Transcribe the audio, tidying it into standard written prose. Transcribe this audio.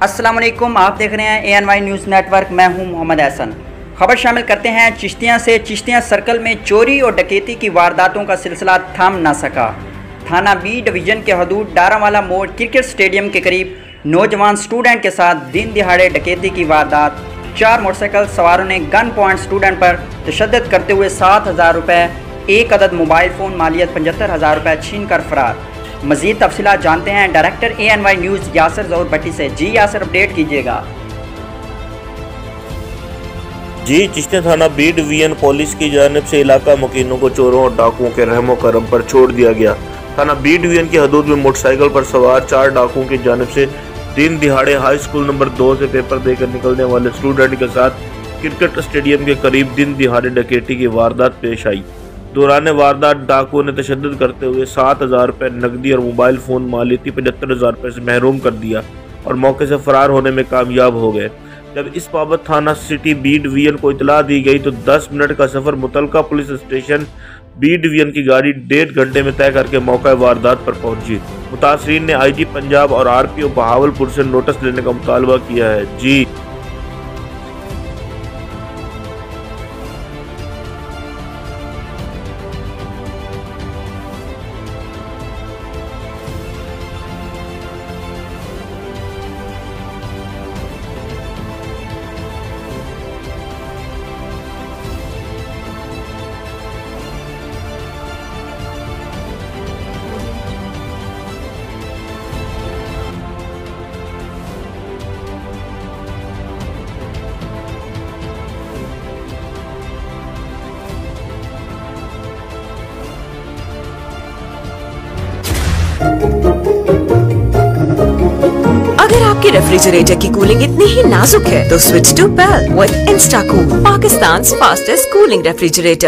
अस्सलाम वालेकुम, आप देख रहे हैं ANY न्यूज़ नेटवर्क। मैं हूं मोहम्मद एहसन। खबर शामिल करते हैं चिश्तियाँ से। चिश्तियाँ सर्कल में चोरी और डकैती की वारदातों का सिलसिला थम न सका। थाना B डिवीज़न के हदूद डारावाला मोड़ क्रिकेट स्टेडियम के करीब नौजवान स्टूडेंट के साथ दिन दिहाड़े डकैती की वारदात। 4 मोटरसाइकिल सवारों ने गन पॉइंट स्टूडेंट पर तशद्दुद करते हुए 7,000 रुपये, 1 अदद मोबाइल फ़ोन मालियत 75,000 रुपये छीन कर फरार। मज़ीद तफसीलात जानते हैं डायरेक्टर ANY न्यूज़ यासिर ज़हूर भट्टी से। जी यासिर, अपडेट कीजिएगा। जी, चिश्तियाँ थाना B डिवीज़न पुलिस की जानिब से इलाका मुकीनों को चोरों और डाकुओं के रहमो करम पर छोड़ दिया गया। थाना B डिवीज़न की हदूद में मोटरसाइकिल पर सवार 4 डाकुओं की जानिब से दिन दिहाड़े हाई स्कूल नंबर 2 से पेपर देकर निकलने वाले स्टूडेंट के साथ क्रिकेट स्टेडियम के करीब दिन दिहाड़े डकैती की वारदात पेश आई। दौरान वारदात डाकुओं ने तशद्दुद करते हुए 7,000 रुपये नकदी और मोबाइल फ़ोन मालियती 75,000 रुपये से महरूम कर दिया और मौके से फरार होने में कामयाब हो गए। जब इस बाबत थाना सिटी B डिवीज़न को इतला दी गई तो 10 मिनट का सफ़र मुतलका पुलिस स्टेशन B डिवीज़न की गाड़ी 1.5 घंटे में तय करके मौका वारदात पर पहुंची। मुतासरीन ने IG पंजाब और RPO बहावलपुर से नोटिस लेने का मुतालबा किया है। जी अगर आपके रेफ्रिजरेटर की कूलिंग इतनी ही नाजुक है तो switch to Pel with Instacool, Pakistan fastest cooling refrigerator.